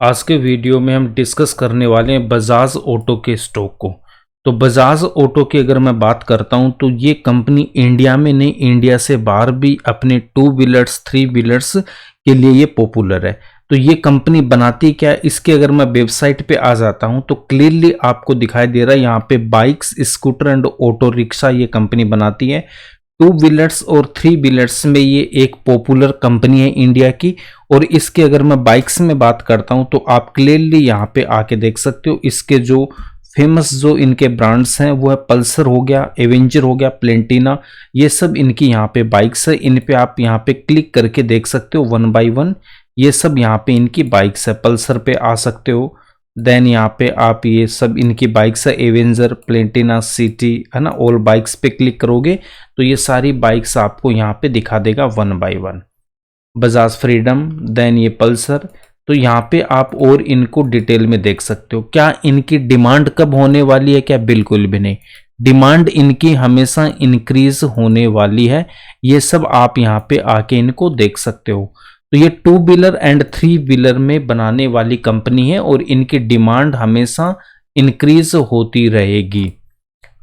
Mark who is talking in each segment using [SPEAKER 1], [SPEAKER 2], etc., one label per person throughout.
[SPEAKER 1] आज के वीडियो में हम डिस्कस करने वाले हैं बजाज ऑटो के स्टॉक को। तो बजाज ऑटो की अगर मैं बात करता हूं तो ये कंपनी इंडिया में नहीं, इंडिया से बाहर भी अपने टू व्हीलर्स, थ्री व्हीलर्स के लिए ये पॉपुलर है। तो ये कंपनी बनाती क्या है, इसके अगर मैं वेबसाइट पे आ जाता हूं तो क्लियरली आपको दिखाई दे रहा है यहाँ पे bikes, scooter and auto rickshaw ये कंपनी बनाती है। टू व्हीलर्स और थ्री व्हीलर्स में ये एक पॉपुलर कंपनी है इंडिया की। और इसके अगर मैं बाइक्स में बात करता हूं तो आप क्लियरली यहाँ पे आके देख सकते हो इसके जो फेमस जो इनके ब्रांड्स हैं वो है पल्सर हो गया, एवेंजर हो गया, प्लेटिना, ये सब इनकी यहाँ पे बाइक्स है। इन पे आप यहाँ पे क्लिक करके देख सकते हो वन बाय वन, ये सब यहाँ पे इनकी बाइक्स है। पल्सर पे आ सकते हो, देन यहाँ पे आप ये सब इनकी बाइक्स है, एवेंजर, प्लेटिना, सिटी, है ना। ऑल बाइक्स पे क्लिक करोगे तो ये सारी बाइक्स आपको यहाँ पे दिखा देगा one by one. Bajaj Freedom, then ये पल्सर। तो यहाँ पे आप और इनको डिटेल में देख सकते हो। क्या इनकी डिमांड कब होने वाली है? क्या बिल्कुल भी नहीं, डिमांड इनकी हमेशा इंक्रीज होने वाली है। ये सब आप यहाँ पे आके इनको देख सकते हो। तो ये two wheeler and three wheeler में बनाने वाली कंपनी है और इनकी डिमांड हमेशा इंक्रीज होती रहेगी।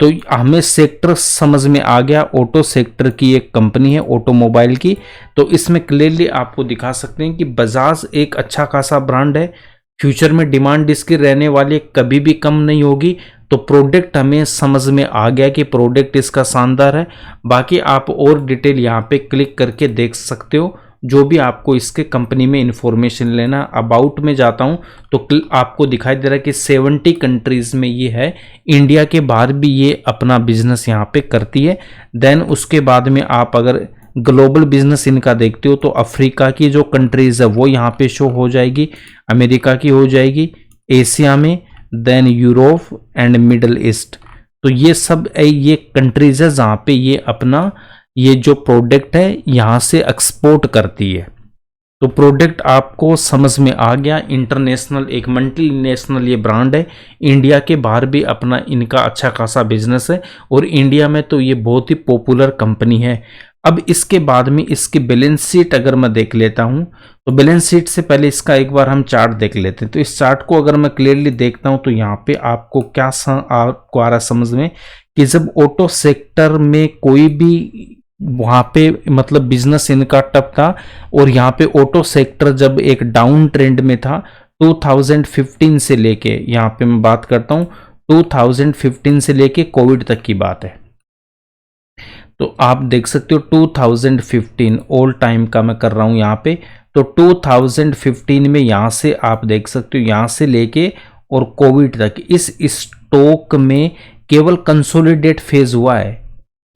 [SPEAKER 1] तो हमें सेक्टर समझ में आ गया, ऑटो सेक्टर की एक कंपनी है ऑटोमोबाइल की। तो इसमें क्लियरली आपको दिखा सकते हैं कि बजाज एक अच्छा खासा ब्रांड है, फ्यूचर में डिमांड इसकी रहने वाली है, कभी भी कम नहीं होगी। तो प्रोडक्ट हमें समझ में आ गया कि प्रोडक्ट इसका शानदार है। बाकी आप और डिटेल यहाँ पे क्लिक करके देख सकते हो जो भी आपको इसके कंपनी में इंफॉर्मेशन लेना। अबाउट में जाता हूं तो आपको दिखाई दे रहा है कि 70 कंट्रीज में ये है, इंडिया के बाहर भी ये अपना बिजनेस यहाँ पे करती है। देन उसके बाद में आप अगर ग्लोबल बिजनेस इनका देखते हो तो अफ्रीका की जो कंट्रीज है वो यहाँ पे शो हो जाएगी, अमेरिका की हो जाएगी, एशिया में, then Europe and Middle East. तो ये सब ये कंट्रीज है जहाँ पे ये अपना ये जो प्रोडक्ट है यहाँ से एक्सपोर्ट करती है। तो प्रोडक्ट आपको समझ में आ गया। इंटरनेशनल एक मल्टीनेशनल ये ब्रांड है, इंडिया के बाहर भी अपना इनका अच्छा खासा बिजनेस है और इंडिया में तो ये बहुत ही पॉपुलर कंपनी है। अब इसके बाद में इसकी बैलेंस शीट अगर मैं देख लेता हूं तो बैलेंस शीट से पहले इसका एक बार हम चार्ट देख लेते हैं। तो इस चार्ट को अगर मैं क्लियरली देखता हूं तो यहाँ पे आपको क्या आपको आ रहा समझ में कि जब ऑटो सेक्टर में कोई भी वहां पे मतलब बिजनेस इनका टफ था और यहाँ पे ऑटो सेक्टर जब एक डाउन ट्रेंड में था 2015 से लेके, यहाँ पे मैं बात करता हूँ 2015 से लेके कोविड तक की बात है। तो आप देख सकते हो 2015 ऑल टाइम का मैं कर रहा हूं यहाँ पे। तो 2015 में यहाँ से आप देख सकते हो यहाँ से लेके और कोविड तक इस स्टॉक में केवल कंसोलिडेट फेज हुआ है।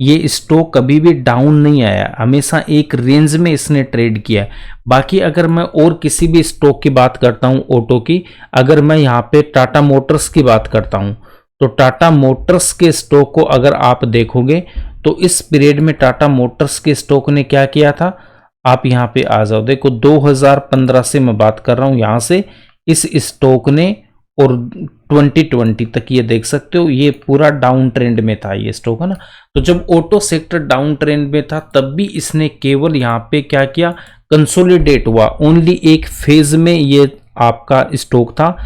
[SPEAKER 1] ये स्टॉक कभी भी डाउन नहीं आया, हमेशा एक रेंज में इसने ट्रेड किया। बाकी अगर मैं और किसी भी स्टॉक की बात करता हूं ऑटो की, अगर मैं यहाँ पे टाटा मोटर्स की बात करता हूं तो टाटा मोटर्स के स्टॉक को अगर आप देखोगे तो इस पीरियड में टाटा मोटर्स के स्टॉक ने क्या किया था, आप यहाँ पे आ जाओ, देखो 2015 से मैं बात कर रहा हूं यहाँ से इस स्टॉक ने और 2020 तक ये देख सकते हो ये पूरा डाउन ट्रेंड में था ये स्टॉक, है ना। तो जब ऑटो सेक्टर डाउन ट्रेंड में था तब भी इसने केवल यहाँ पे क्या किया, कंसोलिडेट हुआ, ओनली एक फेज में ये आपका स्टॉक था।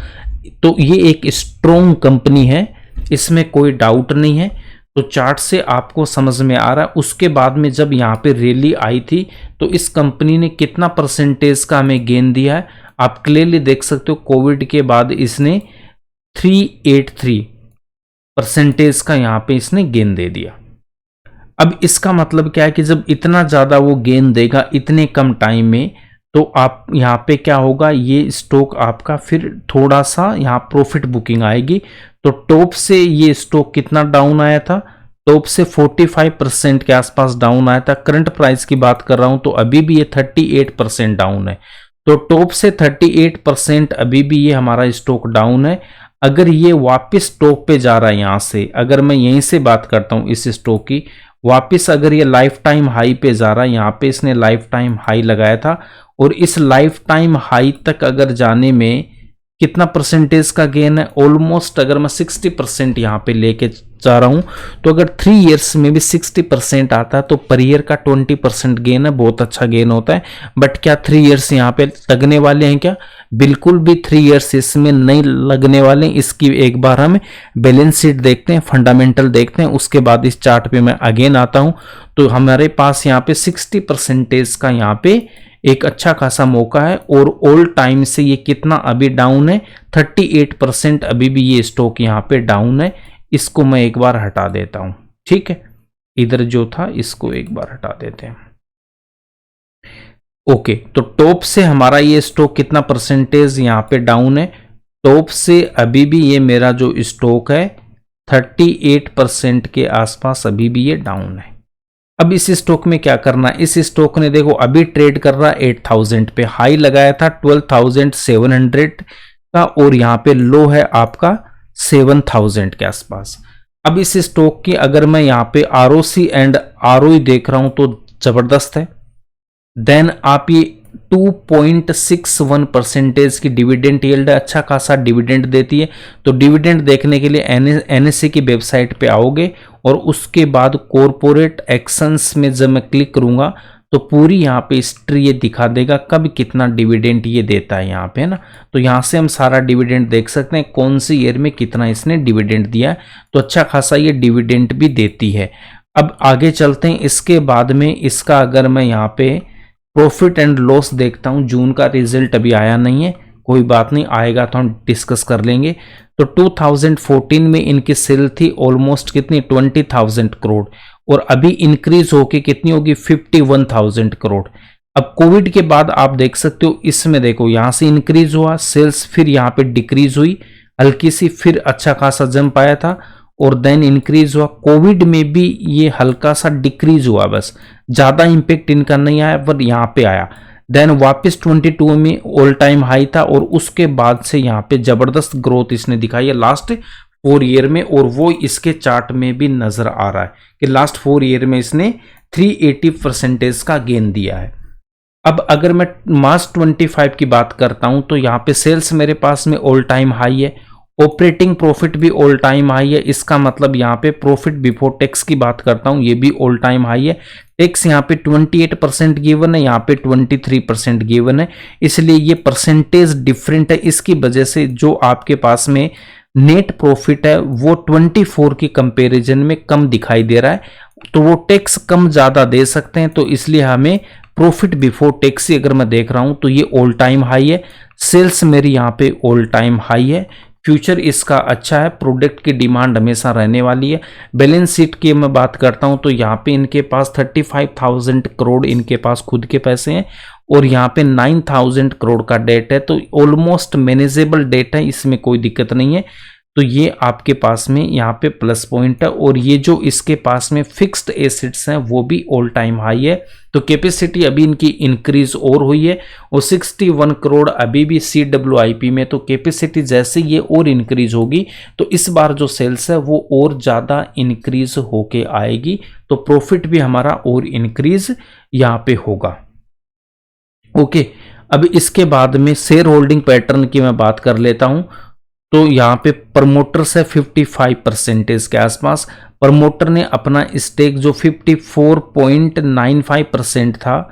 [SPEAKER 1] तो ये एक स्ट्रॉन्ग कंपनी है, इसमें कोई डाउट नहीं है। तो चार्ट से आपको समझ में आ रहा है। उसके बाद में जब यहाँ पे रैली आई थी तो इस कंपनी ने कितना परसेंटेज का हमें गेन दिया है आप क्लियरली देख सकते हो। कोविड के बाद इसने 383% का यहाँ पे इसने गेन दे दिया। अब इसका मतलब क्या है कि जब इतना ज्यादा वो गेन देगा इतने कम टाइम में तो आप यहाँ पे क्या होगा, ये स्टॉक आपका फिर थोड़ा सा यहाँ प्रॉफिट बुकिंग आएगी। तो टॉप से ये स्टॉक कितना डाउन आया था, टॉप से 45% के आसपास डाउन आया था। करंट प्राइस की बात कर रहा हूं तो अभी भी ये 38% डाउन है। तो टॉप से 38% अभी भी ये हमारा स्टॉक डाउन है। अगर ये वापस टॉप पे जा रहा है यहाँ से, अगर मैं यहीं से बात करता हूं इस स्टॉक की, वापस अगर ये लाइफ टाइम हाई पे जा रहा है, यहाँ पे इसने लाइफ टाइम हाई लगाया था और इस लाइफ टाइम हाई तक अगर जाने में कितना परसेंटेज का गेन है, ऑलमोस्ट अगर मैं 60% यहाँ पे लेके जा रहा हूँ, तो अगर 3 इयर्स में भी 60% आता है तो पर ईयर का 20% गेन है, बहुत अच्छा गेन होता है। बट क्या 3 इयर्स यहाँ पे लगने वाले हैं क्या? बिल्कुल भी 3 इयर्स इसमें नहीं लगने वाले। इसकी एक बार हम बैलेंस शीट देखते हैं, फंडामेंटल देखते हैं, उसके बाद इस चार्ट पे मैं अगेन आता हूँ। तो हमारे पास यहाँ पे 60% का यहाँ पे एक अच्छा खासा मौका है। और ऑल टाइम से ये कितना अभी डाउन है? 38% अभी भी ये स्टॉक यहाँ पे डाउन है। इसको मैं एक बार हटा देता हूं, ठीक है, इधर जो था इसको एक बार हटा देते हैं। ओके, तो टॉप से हमारा ये स्टॉक कितना परसेंटेज यहाँ पे डाउन है? टॉप से अभी भी ये मेरा जो स्टॉक है 38% के आसपास अभी भी ये डाउन है। अब इस स्टॉक में क्या करना है? इस स्टॉक ने देखो अभी ट्रेड कर रहा है 8000 पे, हाई लगाया था 12700 का और यहाँ पे लो है आपका 7000 के आसपास। अब इस स्टॉक की अगर मैं यहाँ पे आरओसी एंड आरओई देख रहा हूं तो जबरदस्त है। देन आप ये 2.61% की डिविडेंड यील्ड है, अच्छा खासा डिविडेंड देती है। तो डिविडेंड देखने के लिए एनएसई की वेबसाइट पे आओगे और उसके बाद कॉरपोरेट एक्शंस में जब मैं क्लिक करूंगा तो पूरी यहाँ पे हिस्ट्री ये दिखा देगा कब कितना डिविडेंड ये देता है यहाँ पे, है ना। तो यहाँ से हम सारा डिविडेंड देख सकते हैं कौन सी ईयर में कितना इसने डिविडेंड दिया है। तो अच्छा खासा ये डिविडेंड भी देती है। अब आगे चलते हैं। इसके बाद में इसका अगर मैं यहाँ पे प्रॉफिट एंड लॉस देखता हूं, जून का रिजल्ट अभी आया नहीं है, कोई बात नहीं, आएगा तो हम डिस्कस कर लेंगे। तो 2014 में इनकी सेल थी ऑलमोस्ट कितनी? 20,000 करोड़ और अभी इंक्रीज होके कितनी होगी? 51,000 करोड़। अब कोविड के बाद आप देख सकते हो, इसमें देखो यहां से इंक्रीज हुआ सेल्स, फिर यहां पे डिक्रीज हुई हल्की सी, फिर अच्छा खासा जंप आया था और देन इंक्रीज हुआ। कोविड में भी ये हल्का सा डिक्रीज हुआ, बस ज्यादा इंपैक्ट इनका नहीं आया, पर यहाँ पे आया। देन वापस 22 में ऑल टाइम हाई था और उसके बाद से यहाँ पे जबरदस्त ग्रोथ इसने दिखाई है लास्ट 4 ईयर में। और वो इसके चार्ट में भी नजर आ रहा है कि लास्ट 4 ईयर में इसने 380% का गेन दिया है। अब अगर मैं मार्च 25 की बात करता हूं तो यहाँ पे सेल्स मेरे पास में ऑल टाइम हाई है, ऑपरेटिंग प्रॉफिट भी ऑल टाइम हाई है। इसका मतलब यहाँ पे प्रॉफिट बिफोर टैक्स की बात करता हूँ, ये भी ऑल टाइम हाई है। टैक्स यहाँ पे 28% गिवन है, यहाँ पे 23% गिवन है, इसलिए ये परसेंटेज डिफरेंट है। इसकी वजह से जो आपके पास में नेट प्रॉफिट है वो 24 की कंपैरिजन में कम दिखाई दे रहा है। तो वो टैक्स कम ज्यादा दे सकते हैं, तो इसलिए हमें प्रॉफिट बिफोर टैक्स अगर मैं देख रहा हूं तो ये ऑल टाइम हाई है। सेल्स मेरी यहाँ पे ऑल टाइम हाई है। फ्यूचर इसका अच्छा है, प्रोडक्ट की डिमांड हमेशा रहने वाली है। बैलेंस शीट की मैं बात करता हूं तो यहाँ पे इनके पास 35,000 करोड़ इनके पास खुद के पैसे हैं और यहाँ पे 9,000 करोड़ का डेट है। तो ऑलमोस्ट मैनेजेबल डेट है, इसमें कोई दिक्कत नहीं है। तो ये आपके पास में यहाँ पे प्लस पॉइंट है। और ये जो इसके पास में फिक्स्ड एसेट्स हैं वो भी ऑल टाइम हाई है। तो कैपेसिटी अभी इनकी इंक्रीज और हुई है और 61 करोड़ अभी भी CWIP में। तो कैपेसिटी जैसे ये और इंक्रीज होगी तो इस बार जो सेल्स है वो और ज़्यादा इंक्रीज होके आएगी, तो प्रॉफिट भी हमारा और इंक्रीज यहाँ पे होगा। ओके, अब इसके बाद में शेयर होल्डिंग पैटर्न की मैं बात कर लेता हूं। तो यहाँ पे प्रमोटर्स है 55% के आसपास। प्रमोटर ने अपना स्टेक जो 54.95% था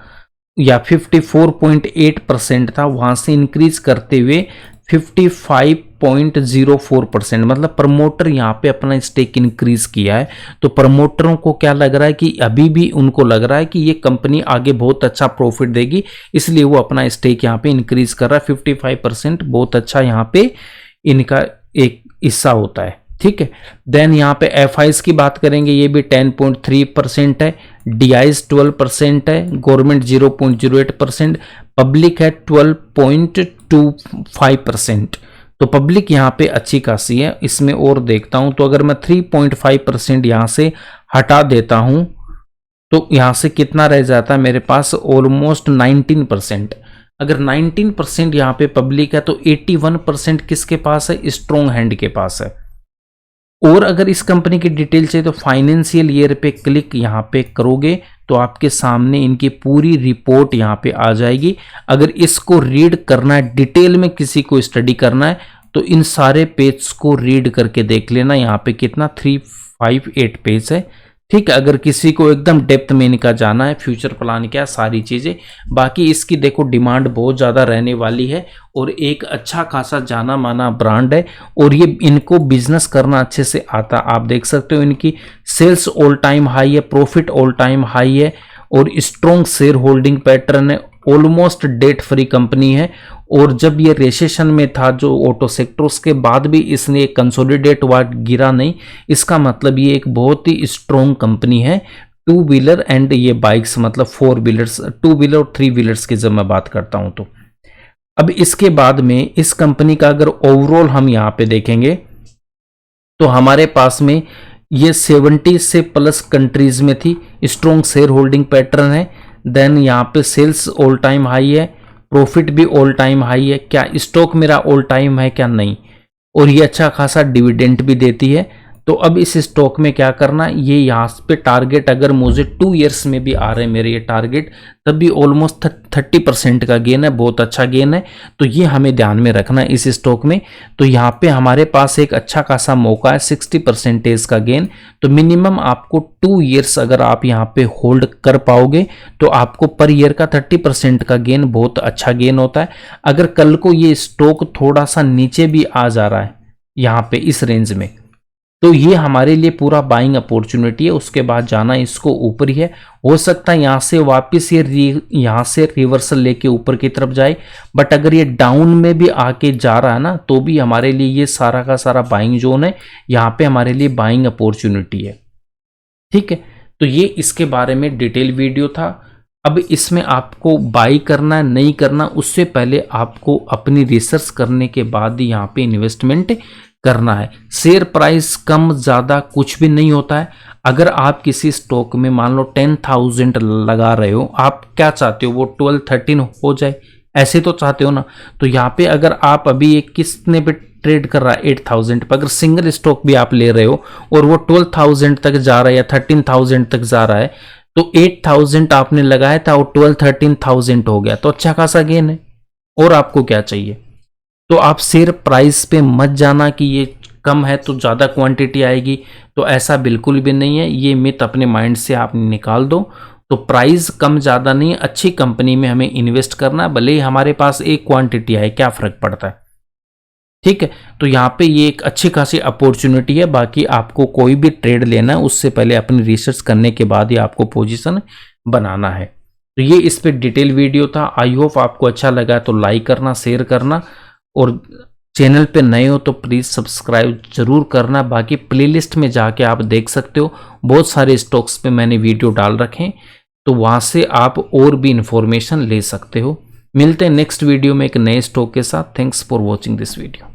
[SPEAKER 1] या 54.8% था वहां से इंक्रीज करते हुए 55.04%, मतलब प्रमोटर यहाँ पे अपना स्टेक इंक्रीज किया है। तो प्रमोटरों को क्या लग रहा है कि अभी भी उनको लग रहा है कि ये कंपनी आगे बहुत अच्छा प्रॉफिट देगी, इसलिए वो अपना स्टेक यहाँ पे इंक्रीज कर रहा है। 55% बहुत अच्छा यहाँ पे इनका एक हिस्सा होता है, ठीक है। देन यहाँ पे एफआईज की बात करेंगे, ये भी 10.3% है, डीआईज 12% है, गवर्नमेंट 0.08%, पब्लिक है 12.25%। तो पब्लिक यहाँ पे अच्छी खासी है। इसमें और देखता हूं तो अगर मैं 3.5% यहाँ से हटा देता हूं तो यहाँ से कितना रह जाता है मेरे पास? ऑलमोस्ट 19%। अगर 19% यहाँ पे पब्लिक है तो 81% किसके पास है? स्ट्रॉन्ग हैंड के पास है। और अगर इस कंपनी की डिटेल चाहिए तो फाइनेंशियल ईयर पे क्लिक यहाँ पे करोगे तो आपके सामने इनकी पूरी रिपोर्ट यहाँ पे आ जाएगी। अगर इसको रीड करना है, डिटेल में किसी को स्टडी करना है तो इन सारे पेज को रीड करके देख लेना। यहाँ पे कितना 58 पेज है। ठीक है, अगर किसी को एकदम डेप्थ में इनका जाना है, फ्यूचर प्लान क्या सारी चीज़ें, बाकी इसकी देखो डिमांड बहुत ज़्यादा रहने वाली है और एक अच्छा खासा जाना माना ब्रांड है और ये इनको बिजनेस करना अच्छे से आता। आप देख सकते हो इनकी सेल्स ऑल टाइम हाई है, प्रॉफिट ऑल टाइम हाई है और स्ट्रॉन्ग शेयर होल्डिंग पैटर्न है, ऑलमोस्ट डेट फ्री कंपनी है। और जब ये रेसेशन में था जो ऑटो सेक्टर, उसके बाद भी इसने कंसोलिडेट हुआ, गिरा नहीं। इसका मतलब ये एक बहुत ही स्ट्रॉन्ग कंपनी है। टू व्हीलर एंड ये बाइक्स मतलब फोर व्हीलर्स, टू व्हीलर और थ्री व्हीलर्स की जब मैं बात करता हूं तो अब इसके बाद में इस कंपनी का अगर ओवरऑल हम यहां पे देखेंगे तो हमारे पास में ये 70 से प्लस कंट्रीज में थी, स्ट्रॉन्ग शेयर होल्डिंग पैटर्न है। देन यहाँ पे सेल्स ऑल टाइम हाई है, प्रॉफिट भी ऑल टाइम हाई है। क्या स्टॉक मेरा ऑल टाइम है? क्या नहीं। और ये अच्छा खासा डिविडेंड भी देती है। तो अब इस स्टॉक में क्या करना, ये यहाँ पे टारगेट अगर मुझे 2 इयर्स में भी आ रहे हैं मेरे ये टारगेट, तब भी ऑलमोस्ट 30% का गेन है, बहुत अच्छा गेन है। तो ये हमें ध्यान में रखना है इस स्टॉक में। तो यहाँ पे हमारे पास एक अच्छा खासा मौका है, 60% का गेन। तो मिनिमम आपको 2 इयर्स अगर आप यहाँ पे होल्ड कर पाओगे तो आपको पर ईयर का 30% का गेन बहुत अच्छा गेन होता है। अगर कल को ये स्टॉक थोड़ा सा नीचे भी आ जा रहा है यहाँ पे इस रेंज में, तो ये हमारे लिए पूरा बाइंग अपॉर्चुनिटी है। उसके बाद जाना इसको ऊपर ही है, हो सकता है यहाँ से वापस ये यहाँ से रिवर्सल लेके ऊपर की तरफ जाए। बट अगर ये डाउन में भी आके जा रहा है ना, तो भी हमारे लिए ये सारा का सारा बाइंग जोन है, यहाँ पे हमारे लिए बाइंग अपॉर्चुनिटी है। ठीक है, तो ये इसके बारे में डिटेल वीडियो था। अब इसमें आपको बाई करना है नहीं करना, उससे पहले आपको अपनी रिसर्च करने के बाद ही यहाँ पे इन्वेस्टमेंट करना है। शेयर प्राइस कम ज़्यादा कुछ भी नहीं होता है। अगर आप किसी स्टॉक में मान लो 10,000 लगा रहे हो, आप क्या चाहते हो वो 12-13 हो जाए, ऐसे तो चाहते हो ना। तो यहाँ पे अगर आप अभी एक कितने पे ट्रेड कर रहा है 8,000 पर, अगर सिंगल स्टॉक भी आप ले रहे हो और वो 12,000 तक जा रहा है या 13,000 तक जा रहा है, तो 8,000 आपने लगाया था और 12-13,000 हो गया, तो अच्छा खासा गेन है। और आपको क्या चाहिए? तो आप शेयर प्राइस पे मत जाना कि ये कम है तो ज़्यादा क्वांटिटी आएगी, तो ऐसा बिल्कुल भी नहीं है। ये मिथ अपने माइंड से आप निकाल दो। तो प्राइस कम ज़्यादा नहीं, अच्छी कंपनी में हमें इन्वेस्ट करना है, भले ही हमारे पास एक क्वांटिटी आए, क्या फ़र्क पड़ता है। ठीक है, तो यहाँ पे ये एक अच्छी खासी अपॉर्चुनिटी है। बाकी आपको कोई भी ट्रेड लेना है उससे पहले अपनी रिसर्च करने के बाद ही आपको पोजीशन बनाना है। तो ये इस पे डिटेल वीडियो था। आई होप आपको अच्छा लगा तो लाइक करना, शेयर करना और चैनल पे नए हो तो प्लीज़ सब्सक्राइब जरूर करना। बाकी प्लेलिस्ट में जाके आप देख सकते हो, बहुत सारे स्टॉक्स पे मैंने वीडियो डाल रखे हैं, तो वहाँ से आप और भी इंफॉर्मेशन ले सकते हो। मिलते हैं नेक्स्ट वीडियो में एक नए स्टॉक के साथ। Thanks for watching this video.